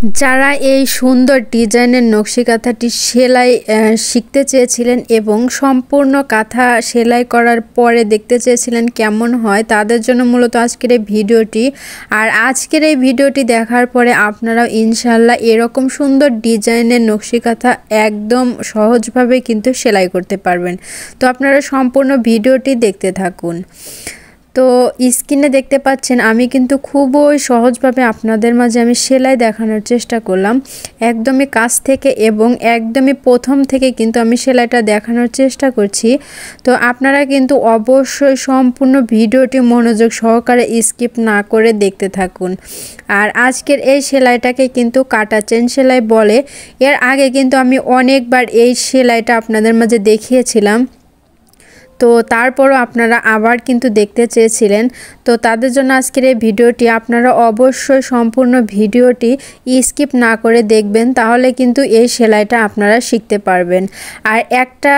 যারা এই সুন্দর ডিজাইনের নকশি কাঁথাটি সেলাই শিখতে চেয়েছিলেন এবং সম্পূর্ণ কাঁথা সেলাই করার পরে দেখতে চেয়েছিলেন কেমন হয়, তাদের জন্য মূলত আজকের এই ভিডিওটি। আর আজকের এই ভিডিওটি দেখার পরে আপনারাও ইনশাল্লাহ এরকম সুন্দর ডিজাইনের নকশি কাঁথা একদম সহজভাবে কিন্তু সেলাই করতে পারবেন। তো আপনারা সম্পূর্ণ ভিডিওটি দেখতে থাকুন। তো স্ক্রিনে দেখতে পাচ্ছেন আমি কিন্তু খুবই সহজভাবে আপনাদের মাঝে আমি সেলাই দেখানোর চেষ্টা করলাম, একদমই কাছ থেকে এবং একদমই প্রথম থেকে কিন্তু আমি সেলাইটা দেখানোর চেষ্টা করছি। তো আপনারা কিন্তু অবশ্যই সম্পূর্ণ ভিডিওটি মনোযোগ সহকারে স্কিপ না করে দেখতে থাকুন। আর আজকের এই সেলাইটাকে কিন্তু কাটা চেন সেলাই বলে। এর আগে কিন্তু আমি অনেকবার এই সেলাইটা আপনাদের মাঝে দেখিয়েছিলাম, তো তারপরও আপনারা আবার কিন্তু দেখতে চেয়েছিলেন। তো তাদের জন্য আজকের এই ভিডিওটি আপনারা অবশ্যই সম্পূর্ণ ভিডিওটি স্কিপ না করে দেখবেন, তাহলে কিন্তু এই সেলাইটা আপনারা শিখতে পারবেন। আর একটা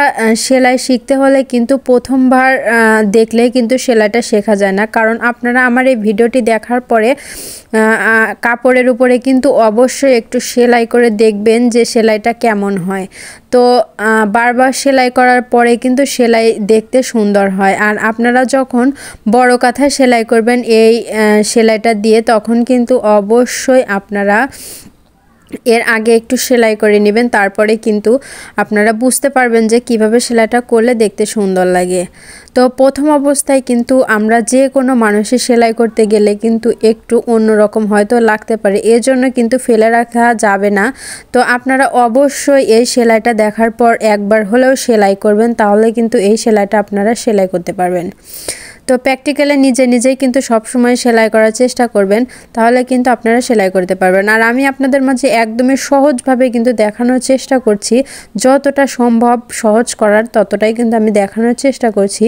সেলাই শিখতে হলে কিন্তু প্রথমবার দেখলে কিন্তু সেলাইটা শেখা যায় না, কারণ আপনারা আমার এই ভিডিওটি দেখার পরে কাপড়ের উপরে কিন্তু অবশ্যই একটু সেলাই করে দেখবেন যে সেলাইটা কেমন হয়। তো বারবার সেলাই করার পরে কিন্তু সেলাই দেখতে সুন্দর হয়। আর আপনারা যখন বড় কাঁথায় সেলাই করবেন এই সেলাইটা দিয়ে, তখন কিন্তু অবশ্যই আপনারা এর আগে একটু সেলাই করে নেবেন, তারপরে কিন্তু আপনারা বুঝতে পারবেন যে কিভাবে সেলাইটা করলে দেখতে সুন্দর লাগে। তো প্রথম অবস্থায় কিন্তু আমরা যে কোনো মানুষের সেলাই করতে গেলে কিন্তু একটু অন্যরকম হয়তো লাগতে পারে, এজন্য কিন্তু ফেলে রাখা যাবে না। তো আপনারা অবশ্যই এই সেলাইটা দেখার পর একবার হলেও সেলাই করবেন, তাহলে কিন্তু এই সেলাইটা আপনারা সেলাই করতে পারবেন। তো প্র্যাকটিক্যালি নিজেই কিন্তু সবসময় সেলাই করার চেষ্টা করবেন, তাহলে কিন্তু আপনারা সেলাই করতে পারবেন। আর আমি আপনাদের মাঝে একদমই সহজভাবে কিন্তু দেখানোর চেষ্টা করছি, যতটা সম্ভব সহজ করার ততটাই কিন্তু আমি দেখানোর চেষ্টা করছি।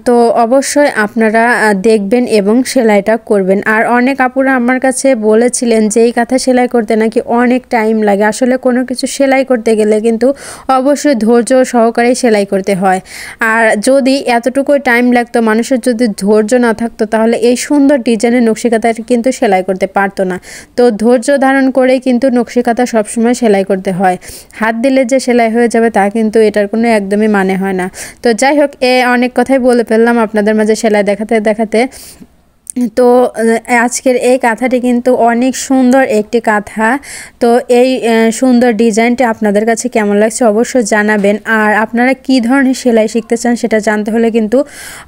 তো অবশ্যই আপনারা দেখবেন এবং সেলাইটা করবেন। আর অনেক আপুরা আমার কাছে বলেছিলেন যে এই কাঁথা সেলাই করতে নাকি অনেক টাইম লাগে। আসলে কোনো কিছু সেলাই করতে গেলে কিন্তু অবশ্যই ধৈর্য সহকারে সেলাই করতে হয়। আর যদি এতটুকু টাইম লাগতো, মানুষের যদি ধৈর্য না থাকতো, তাহলে এই সুন্দর ডিজাইনের নকশি কাঁথাটা কিন্তু সেলাই করতে পারতো না। তো ধৈর্য ধারণ করেই কিন্তু নকশি কাঁথা সবসময় সেলাই করতে হয়। হাত দিলে যে সেলাই হয়ে যাবে তা কিন্তু এটার কোনো একদমই মানে হয় না। তো যাই হোক, অনেক কথাই বলে ফেললাম আপনাদের মাঝে সেলাই দেখাতে দেখাতে। তো আজকের এই কাঁথাটি কিন্তু অনেক সুন্দর একটি কাঁথা। তো এই সুন্দর ডিজাইনটি আপনাদের কাছে কেমন লাগছে অবশ্যই জানাবেন। আর আপনারা কি ধরনের সেলাই শিখতে চান সেটা জানতে হলে কিন্তু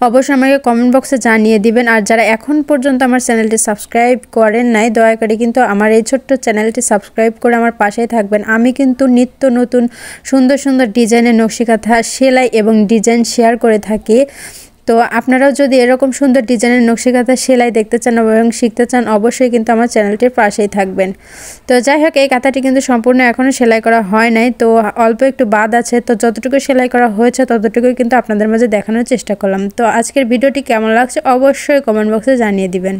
অবশ্যই আমাকে কমেন্ট বক্সে জানিয়ে দিবেন। আর যারা এখন পর্যন্ত আমার চ্যানেলটি সাবস্ক্রাইব করেন নাই, দয়া করে কিন্তু আমার এই ছোট্ট চ্যানেলটি সাবস্ক্রাইব করে আমার পাশেই থাকবেন। আমি কিন্তু নিত্য নতুন সুন্দর সুন্দর ডিজাইনের নকশি কাঁথা সেলাই এবং ডিজাইন শেয়ার করে থাকি। তো আপনারাও যদি এরকম সুন্দর ডিজাইনের নকশি কাঁথা সেলাই দেখতে চান এবং শিখতে চান, অবশ্যই কিন্তু আমার চ্যানেলটির পাশেই থাকবেন। তো যাই হোক, এই কাঁথাটি কিন্তু সম্পূর্ণ এখনও সেলাই করা হয় নাই, তো অল্প একটু বাদ আছে। তো যতটুকু সেলাই করা হয়েছে ততটুকুই কিন্তু আপনাদের মাঝে দেখানোর চেষ্টা করলাম। তো আজকের ভিডিওটি কেমন লাগছে অবশ্যই কমেন্ট বক্সে জানিয়ে দিবেন।